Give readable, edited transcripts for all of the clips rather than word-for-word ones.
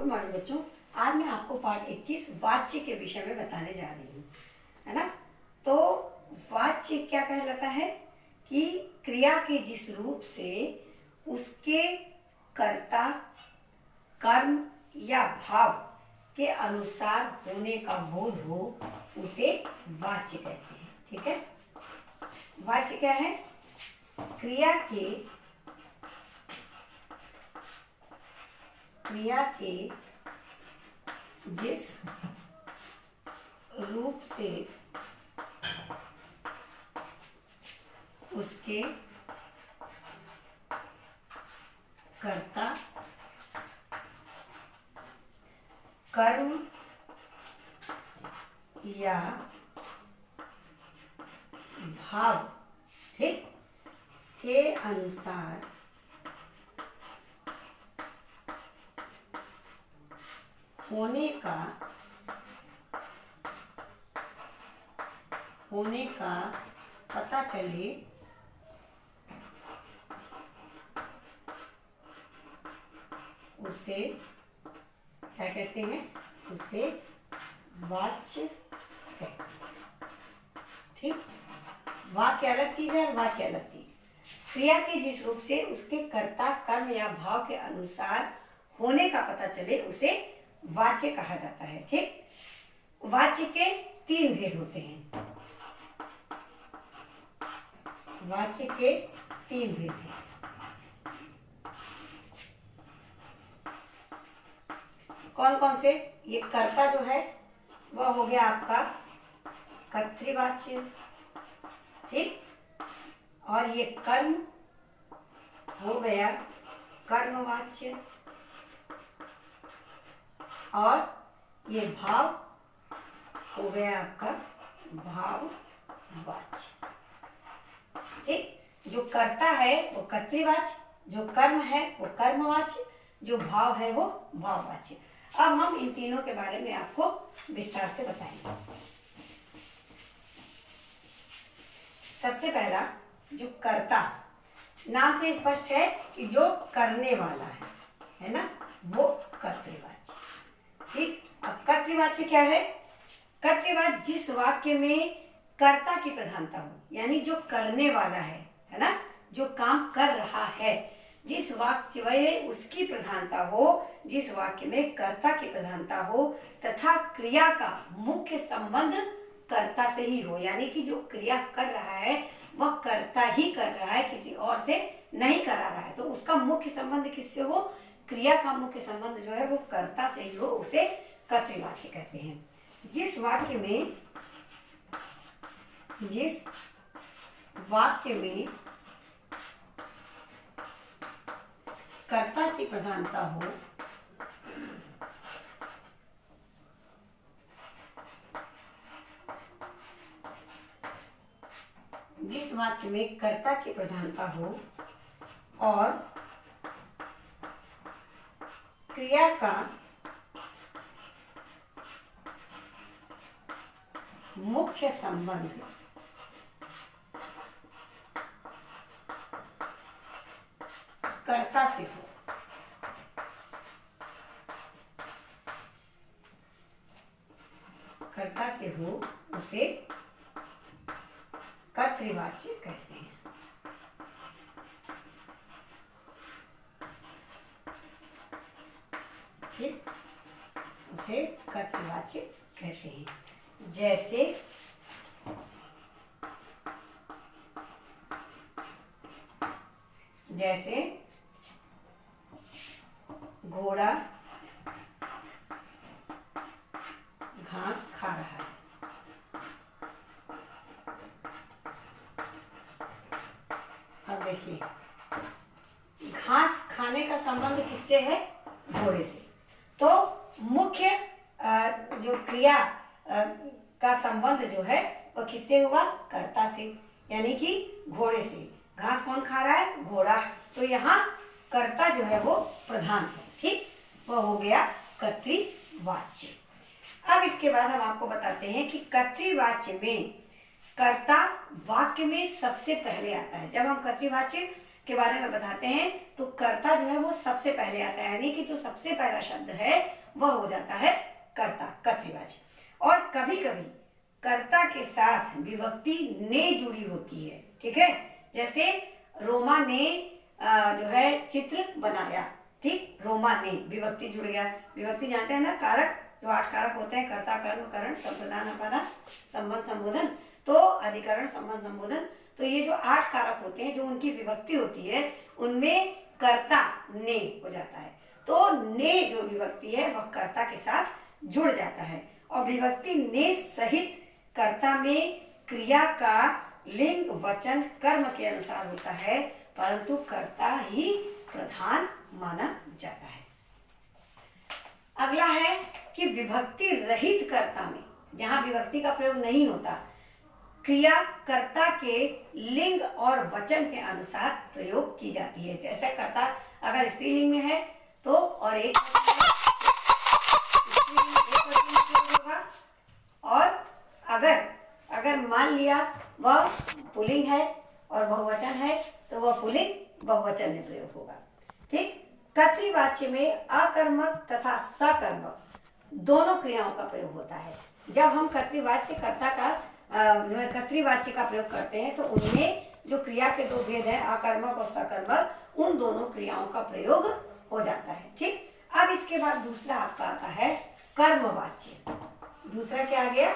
Good morning बच्चों। आज मैं आपको पाठ 21 वाच्य के विषय में बताने जा रही हूँ, है ना। तो वाच्य क्या कहलाता है कि क्रिया के जिस रूप से उसके कर्ता, कर्म या भाव के अनुसार होने का बोध हो उसे वाच्य कहते हैं। ठीक है, वाच्य क्या है? क्रिया के जिस रूप से उसके कर्ता, कर्म या भाव, ठीक, के अनुसार होने का पता चले उसे क्या कहते हैं? उसे वाच्य कहते हैं। ठीक, वाक्य अलग चीज है, वाच्य अलग चीज। क्रिया के जिस रूप से उसके कर्ता, कर्म या भाव के अनुसार होने का पता चले उसे वाच्य कहा जाता है। ठीक, वाच्य के 3 भेद होते हैं। वाच्य के 3 भेद हैं। कौन कौन से? ये कर्ता जो है वह हो गया आपका कर्तृवाच्य, ठीक, और ये कर्म हो गया कर्मवाच्य, और ये भाव हो गया आपका भाववाच्य। ठीक, जो कर्ता है वो कर्तृवाच्य, जो कर्म है वो कर्मवाच्य, जो भाव है वो भाववाच्य। अब हम इन तीनों के बारे में आपको विस्तार से बताएंगे। सबसे पहला, जो कर्ता, नाम से स्पष्ट है कि जो करने वाला है ना, वो कर्तृवाच्य। ठीक, अब कर्तृवाच्य क्या है? कर्तृवाच्य जिस वाक्य में कर्ता की प्रधानता हो, यानी जो करने वाला है ना, जो काम कर रहा है, जिस वाक्य में उसकी प्रधानता हो, जिस वाक्य में कर्ता की प्रधानता हो तथा क्रिया का मुख्य संबंध कर्ता से ही हो, यानी कि जो क्रिया कर रहा है वह कर्ता ही कर रहा है, किसी और से नहीं करा रहा है, तो उसका मुख्य संबंध किससे हो? क्रिया का मुख्य संबंध जो है वो कर्ता से ही हो, उसे कर्तृवाच्य कहते हैं। जिस वाक्य में कर्ता की प्रधानता हो, जिस वाक्य में कर्ता की प्रधानता हो और क्रिया का मुख्य संबंध कर्ता से हो, उसे कर्तृवाच्य कहते हैं। ठीक, उसे कर्तृवाच्य कहते हैं। जैसे घोड़ा घास खा रहा है। अब देखिए, घास खाने का संबंध किससे है? घोड़े से। तो मुख्य जो क्रिया का संबंध जो है वो किससे हुआ? कर्ता से, यानी कि घोड़े से। घास कौन खा रहा है? घोड़ा। तो यहाँ कर्ता जो है वो प्रधान है। ठीक, वो हो गया कर्तृवाच्य। अब इसके बाद हम आपको बताते हैं कि कर्तृवाच्य में कर्ता वाक्य में सबसे पहले आता है। जब हम कर्तृवाच्य के बारे में बताते हैं तो कर्ता जो है वो सबसे पहले आता है, यानी कि जो सबसे पहला शब्द है वह हो जाता है कर्ता, कर्तृवाची। और कभी कभी कर्ता के साथ विभक्ति ने जुड़ी होती है, ठीक है। जैसे रोमा ने जो है चित्र बनाया, ठीक, रोमा ने, विभक्ति जुड़ गया। विभक्ति जानते हैं ना, कारक, जो 8 कारक होते हैं, कर्ता, कर्म, करण, संप्रदान, अपादान, संबंध, संबोधन, तो अधिकरण, संबंध, संबोधन। तो ये जो 8 कारक होते हैं, जो उनकी विभक्ति होती है, उनमें कर्ता ने हो जाता है। तो ने जो विभक्ति है वह कर्ता के साथ जुड़ जाता है। और विभक्ति ने सहित कर्ता में क्रिया का लिंग, वचन, कर्म के अनुसार होता है, परंतु कर्ता ही प्रधान माना जाता है। अगला है कि विभक्ति रहित कर्ता में, जहां विभक्ति का प्रयोग नहीं होता, क्रिया कर्ता के लिंग और वचन के अनुसार प्रयोग की जाती है। जैसे कर्ता अगर स्त्रीलिंग में है तो और एक होगा, और अगर मान लिया वह पुल्लिंग है और बहुवचन है तो वह पुल्लिंग बहुवचन में प्रयोग होगा, ठीक। कर्तृवाच्य में अकर्मक तथा सकर्मक दोनों क्रियाओं का प्रयोग होता है। जब हम कर्तृवाच्य कर्ता का कर्तृवाच्य का प्रयोग करते हैं तो उनमें जो क्रिया के 2 भेद हैं, अकर्मक और सकर्मक, उन दोनों क्रियाओं का प्रयोग हो जाता है, ठीक। अब इसके बाद दूसरा आपका आता है कर्मवाच्य। दूसरा क्या आ गया?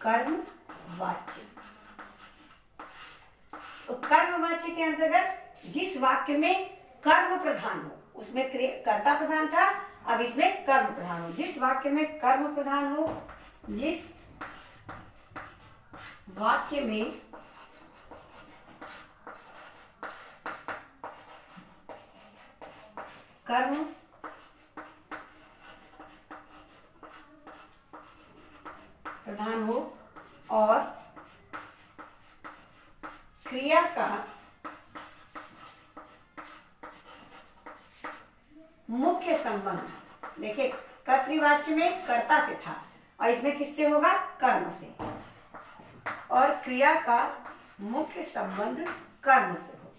कर्मवाच्य। तो कर्मवाच्य के अंतर्गत जिस वाक्य में कर्म प्रधान हो, उसमें कर्ता प्रधान था, अब इसमें कर्म प्रधान हो। जिस वाक्य में कर्म प्रधान हो, जिस वाक्य में कर्म प्रधान हो और क्रिया का मुख्य संबंध, देखिए कर्तृवाच्य में कर्ता से था और इसमें किससे होगा? कर्म से, और क्रिया का मुख्य संबंध कर्म से हो,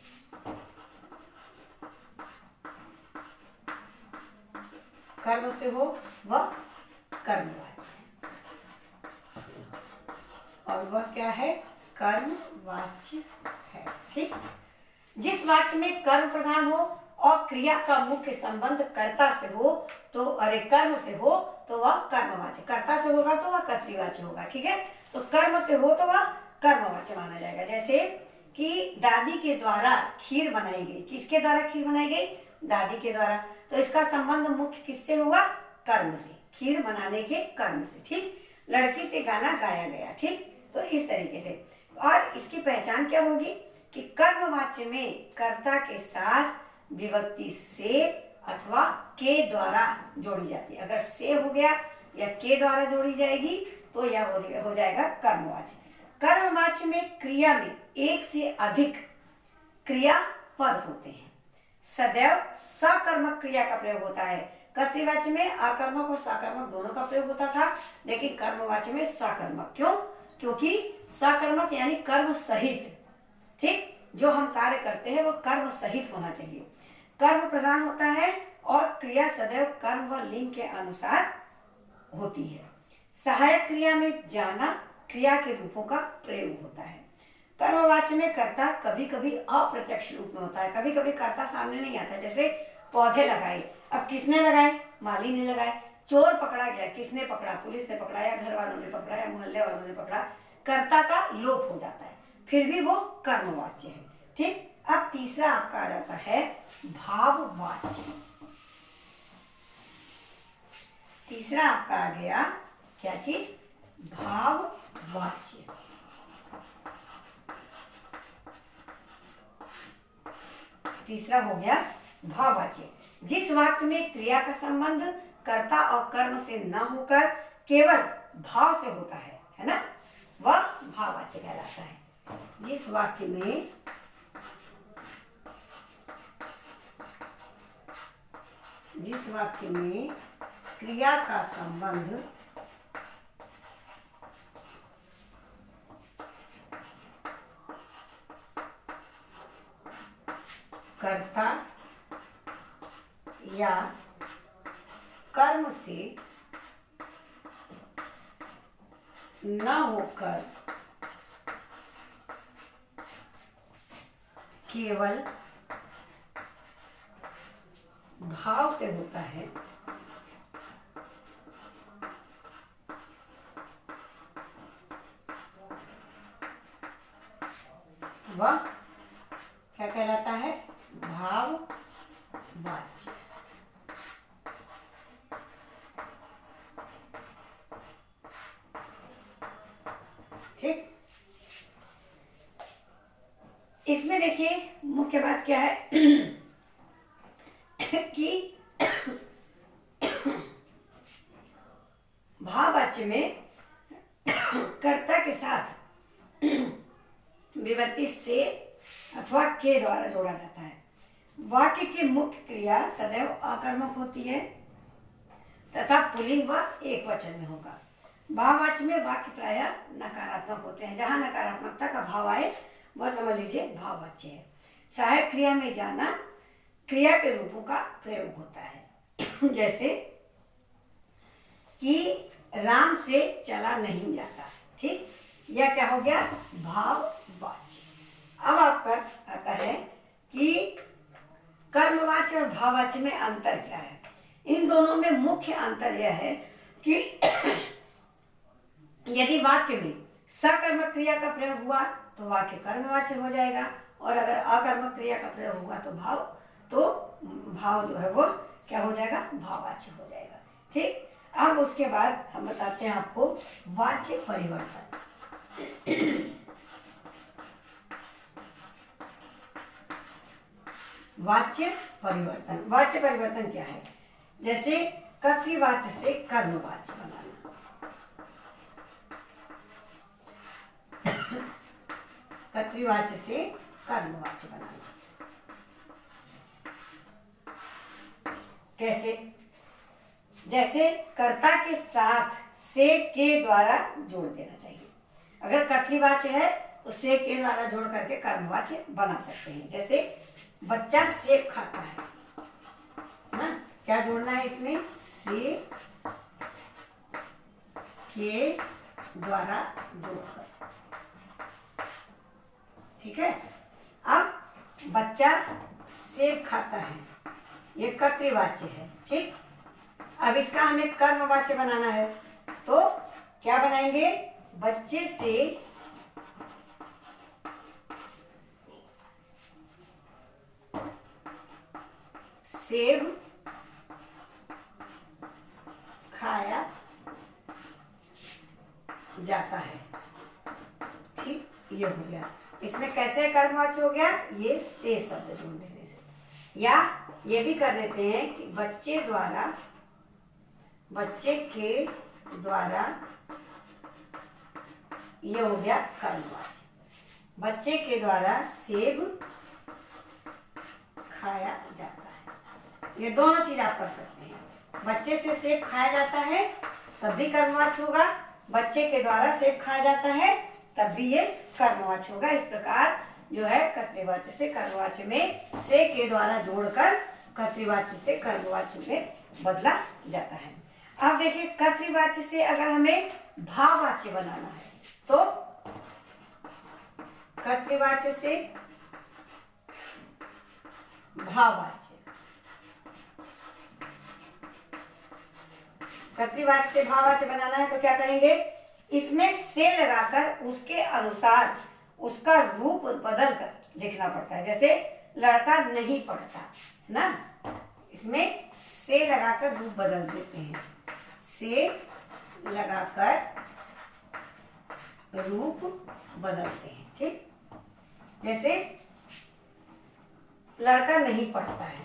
कर्म से हो, वह कर्मवाच्य है। और वह क्या है? कर्मवाच्य है, ठीक। जिस वाक्य में कर्म प्रधान हो और क्रिया का मुख्य संबंध कर्ता से हो, तो अरे कर्म से हो, तो वह कर्मवाच्य, कर्ता से होगा तो वह कर्तृवाच्य होगा, ठीक है। तो कर्म से हो तो वह कर्मवाच्य माना जाएगा। जैसे कि दादी के द्वारा खीर बनाई गई, किसके द्वारा खीर बनाई गई? दादी के द्वारा, तो इसका संबंध मुख्य किससे हुआ? कर्म से, खीर बनाने के कर्म से, ठीक। लड़की से गाना गाया गया, ठीक। तो इस तरीके से, और इसकी पहचान क्या होगी कि कर्मवाच्य में कर्ता के साथ विभक्ति से अथवा के द्वारा जोड़ी जाती है। अगर से हो गया या के द्वारा जोड़ी जाएगी तो यह हो जाएगा कर्मवाच्य। कर्मवाच्य में क्रिया में एक से अधिक क्रिया पद होते हैं। सदैव सकर्मक क्रिया का प्रयोग होता है। कर्तृवाच्य में अकर्मक और सकर्मक दोनों का प्रयोग होता था, लेकिन कर्मवाच्य में सकर्मक। क्यों? क्योंकि सकर्मक यानी कर्म सहित, ठीक। जो हम कार्य करते हैं वो कर्म सहित होना चाहिए। कर्म प्रधान होता है और क्रिया सदैव कर्म व लिंग के अनुसार होती है। सहायक क्रिया में जाना क्रिया के रूपों का प्रयोग होता है। कर्मवाच्य में कर्ता कभी कभी अप्रत्यक्ष रूप में होता है, कभी कभी कर्ता सामने नहीं आता। जैसे पौधे लगाए, अब किसने लगाए? माली ने लगाए। चोर पकड़ा गया, किसने पकड़ा? पुलिस ने पकड़ा, या घर वालों ने पकड़ा, या मोहल्ले वालों ने पकड़ा। कर्ता का लोप हो जाता है, फिर भी वो कर्मवाच्य है, ठीक। अब तीसरा आपका आ जाता है भाववाच्य। तीसरा आपका आ गया क्या चीज? भाववाच्य। तीसरा हो गया भाववाच्य। जिस वाक्य में क्रिया का संबंध कर्ता और कर्म से न होकर केवल भाव से होता है ना, वह भाववाच्य कहलाता है। जिस वाक्य में क्रिया का संबंध कर्ता या कर्म से न होकर केवल भाव से होता है, वह क्या कहलाता है? भाववाच्य। ठीक। इसमें देखिए मुख्य बात क्या है कि भाववाच्य में कर्ता के साथ विभक्ति से अथवा के द्वारा जोड़ा जाता है। वाक्य की मुख्य क्रिया सदैव आकर्मक होती है तथा पुल्लिंग व एकवचन में होगा। भाववाच्य में वाक्य प्रायः नकारात्मक होते हैं। जहां नकारात्मकता का भाव आए वह समझ लीजिए भाववाच्य है। सहायक क्रिया में जाना क्रिया के रूपों का प्रयोग होता है जैसे कि राम से चला नहीं जाता। ठीक, यह क्या हो गया? भाववाच्य। अब आपका आता है कि कर्मवाच्य और भाववाच्य में अंतर क्या है। इन दोनों में मुख्य अंतर यह है कि यदि वाक्य में सकर्मक क्रिया का प्रयोग हुआ तो वाक्य कर्मवाच्य हो जाएगा, और अगर अकर्मक क्रिया का प्रयोग होगा तो भाव जो है वो क्या हो जाएगा? भाववाच्य हो जाएगा। ठीक, अब उसके बाद हम बताते हैं आपको वाच्य परिवर्तन। वाच्य परिवर्तन। वाच्य परिवर्तन क्या है? जैसे कर्तृवाच्य से कर्मवाच्य बनाना। कर्तृवाच्य से कर्मवाच्य बनाना कैसे? जैसे कर्ता के साथ से के द्वारा जोड़ देना चाहिए। अगर कर्तृवाच्य है तो से के द्वारा जोड़ करके कर्मवाच्य बना सकते हैं। जैसे बच्चा सेब खाता है ना, क्या जोड़ना है इसमें? से के द्वारा जोड़कर। ठीक है, अब बच्चा सेब खाता है, ये कर्तृवाच्य है। ठीक, अब इसका हमें कर्मवाच्य बनाना है तो क्या बनाएंगे? बच्चे से सेब खाया जाता है। ठीक, ये हो गया। इसमें कैसे कर्मवाच्य हो गया? ये से शब्द जोड़ देने से। या ये भी कर देते हैं कि बच्चे के द्वारा, ये हो गया कर्मवाच्य। बच्चे के द्वारा सेब खाया जाता है। ये दोनों चीज आप कर सकते हैं। बच्चे से सेब खाया जाता है तब भी कर्मवाच्य होगा, बच्चे के द्वारा सेब खाया जाता है तब भी ये कर्मवाच्य होगा। इस प्रकार जो है कर्तृवाच्य से कर्मवाच्य में से के द्वारा जोड़कर कर्तृवाच्य से कर्मवाच्य में बदला जाता है। अब देखिए कर्तृवाच्य से अगर हमें भाववाच्य बनाना है तो कर्तृवाच्य से भाववाच्य, कर्तृवाच्य से भाववाच्य बनाना है तो क्या करेंगे? इसमें से लगाकर उसके अनुसार उसका रूप बदल कर लिखना पड़ता है। जैसे लड़का नहीं पढ़ता ना, इसमें से लगाकर रूप बदल देते हैं। से लगाकर रूप बदलते हैं। ठीक, जैसे लड़का नहीं पढ़ता है,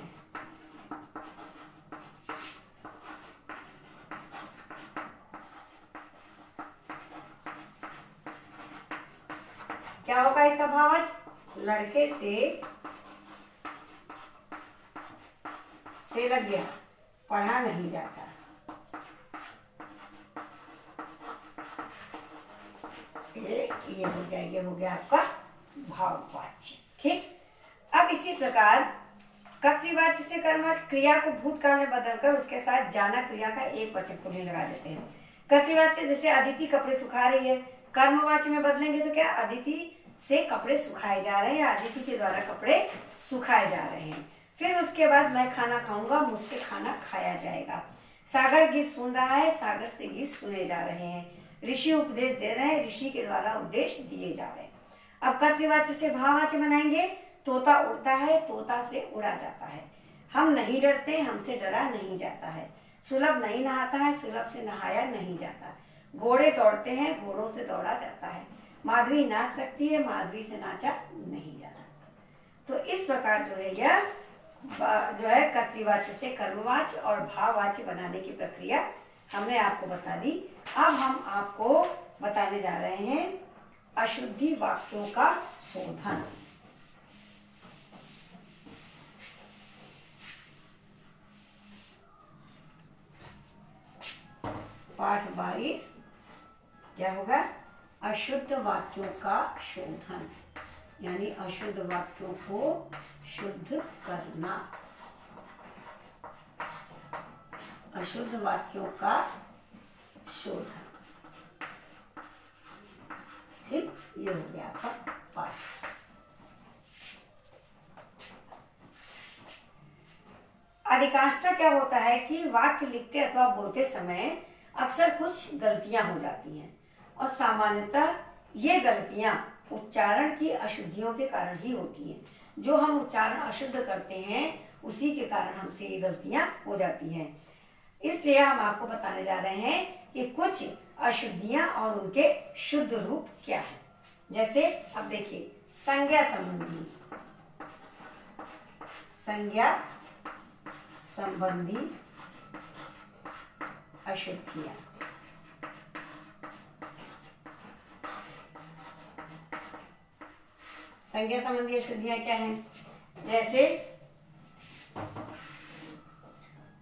क्या होगा इसका भाववाच्य? लड़के से लग गया, पढ़ा नहीं जाता। ये हो गया आपका भाववाच्य। ठीक, अब इसी प्रकार कर्तृवाची से कर्मवाची क्रिया को भूतकाल में बदलकर उसके साथ जाना क्रिया का एक वचन पुल्लिंग लगा देते हैं। कर्तृवाची से जैसे अदिति कपड़े सुखा रही है, कर्मवाची में बदलेंगे तो क्या अदिति से कपड़े सुखाए जा रहे हैं या अदिति के द्वारा कपड़े सुखाए जा रहे हैं। फिर उसके बाद मैं खाना खाऊंगा, मुझसे खाना खाया जाएगा। सागर गीत सुन रहा है, सागर से गीत सुने जा रहे हैं। ऋषि उपदेश दे रहे हैं, ऋषि के द्वारा उपदेश दिए जा रहे हैं। अब कर्तृवाची से भाववाची बनाएंगे। तोता उड़ता है, तोता से उड़ा जाता है। हम नहीं डरते, हमसे डरा नहीं जाता है। सुलभ नहीं नहाता है, सुलभ से नहाया नहीं जाता। घोड़े दौड़ते हैं, घोड़ों से दौड़ा जाता है। माधवी नाच सकती है, माधवी से नाचा नहीं जा सकता। तो इस प्रकार जो है यह जो है कर्तृवाची से कर्मवाची और भाववाची बनाने की प्रक्रिया हमने आपको बता दी। अब हम आपको बताने जा रहे हैं अशुद्धि वाक्यों का शोधन। पाठ 22 क्या होगा? अशुद्ध वाक्यों का शोधन, यानी अशुद्ध वाक्यों को शुद्ध करना। अशुद्ध वाक्यों का शोधन। ठीक, ये हो गया आपका पाठ। अधिकांशतः क्या होता है कि वाक्य लिखते अथवा बोलते समय अक्सर कुछ गलतियां हो जाती हैं और सामान्यतः ये गलतियां उच्चारण की अशुद्धियों के कारण ही होती हैं। जो हम उच्चारण अशुद्ध करते हैं उसी के कारण हमसे ये गलतियां हो जाती हैं। इसलिए हम आपको बताने जा रहे हैं कि कुछ अशुद्धियां और उनके शुद्ध रूप क्या है। जैसे अब देखिए, संज्ञा संबंधी, संज्ञा संबंधी अशुद्धियां। संज्ञा संबंधी अशुद्धियां क्या हैं? जैसे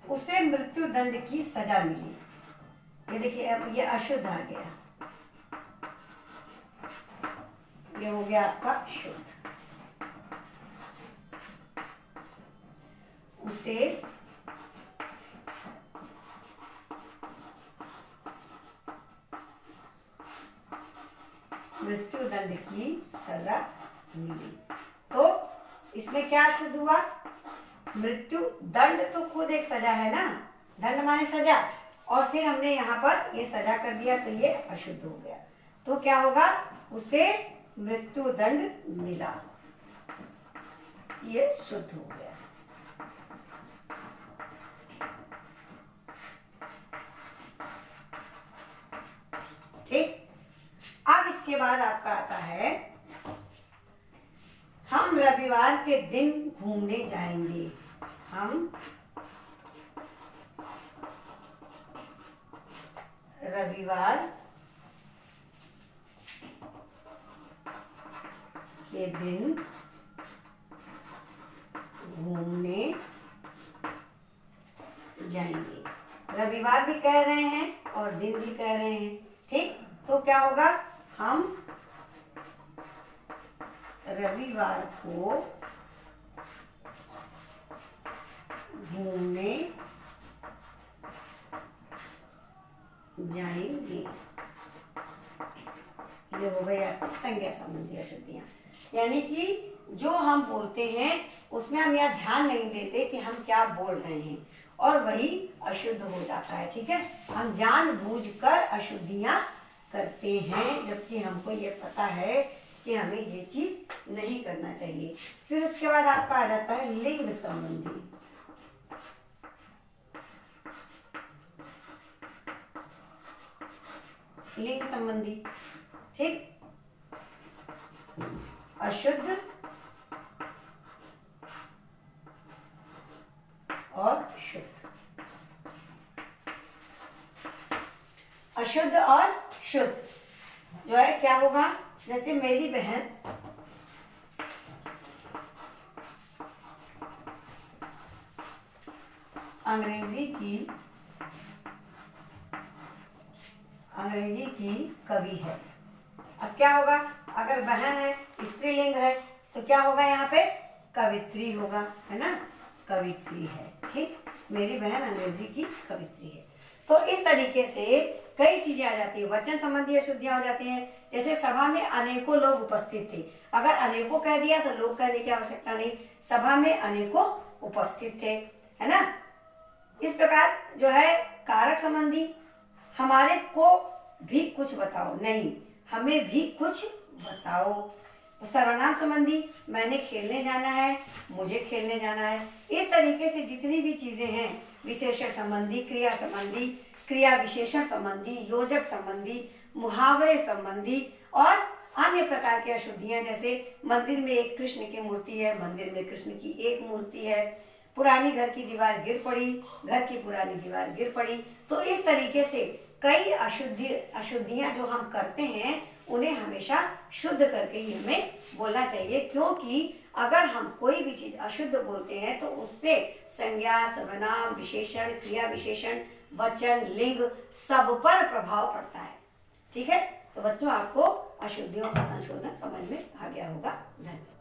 उसे मृत्यु दंड की सजा मिली, ये देखिए अब ये अशुद्ध आ गया, ये हो गया आपका शुद्ध। उसे मृत्यु दंड की सजा मिली, तो इसमें क्या शुद्ध हुआ? मृत्यु दंड तो खुद एक सजा है ना, दंड माने सजा, और फिर हमने यहाँ पर ये सजा कर दिया तो ये अशुद्ध हो गया। तो क्या होगा? उसे मृत्यु दंड मिला, ये शुद्ध हो गया। ठीक, अब इसके बाद आपका आता है हम रविवार के दिन घूमने जाएंगे। हम रविवार के दिन घूमने जाएंगे। रविवार भी कह रहे हैं और दिन भी कह रहे हैं। ठीक, तो क्या होगा? हम रविवार को घूमने जाएंगे, ये हो गई आपकी संज्ञा संबंधी अशुद्धियां। यानी कि जो हम बोलते हैं उसमें हम यह ध्यान नहीं देते कि हम क्या बोल रहे हैं और वही अशुद्ध हो जाता है। ठीक है, हम जानबूझकर अशुद्धियां करते हैं जबकि हमको ये पता है कि हमें ये चीज नहीं करना चाहिए। फिर उसके बाद आपका आ जाता है लिंग संबंधी। लिंग संबंधी, ठीक, अशुद्ध और शुद्ध, अशुद्ध और शुद्ध जो है क्या होगा? जैसे मेरी बहन अंग्रेजी की कवि है। अब क्या होगा? अगर बहन है, स्त्रीलिंग है, तो क्या होगा? यहाँ पे कवित्री होगा, है ना। कवित्री है। ठीक, मेरी बहन अंग्रेजी की कवित्री है। तो इस तरीके से कई चीजें आ जाती है, वचन संबंधी अशुद्धियां हो जाती हैं। जैसे सभा में अनेकों लोग उपस्थित थे, अगर अनेकों कह दिया तो लोग कहने की आवश्यकता नहीं, सभा में अनेकों उपस्थित थे, है ना। इस प्रकार जो है कारक संबंधी, हमारे को भी कुछ बताओ, नहीं हमें भी कुछ बताओ। सर्वनाम संबंधी, मैंने खेलने जाना है, मुझे खेलने जाना है। इस तरीके से जितनी भी चीजें हैं, विशेषण संबंधी, क्रिया संबंधी, क्रिया विशेषण संबंधी, योजक संबंधी, मुहावरे संबंधी और अन्य प्रकार की अशुद्धियां, जैसे मंदिर में एक कृष्ण की मूर्ति है, मंदिर में कृष्ण की एक मूर्ति है, पुरानी घर की दीवार गिर पड़ी, घर की पुरानी दीवार गिर पड़ी। तो इस तरीके से कई अशुद्धियां जो हम करते हैं उन्हें हमेशा शुद्ध करके ही हमें बोलना चाहिए, क्योंकि अगर हम कोई भी चीज अशुद्ध बोलते हैं तो उससे संज्ञा, सर्वनाम, विशेषण, क्रिया विशेषण, वचन, लिंग सब पर प्रभाव पड़ता है। ठीक है, तो बच्चों आपको अशुद्धियों का संशोधन समझ में आ गया होगा। धन्यवाद।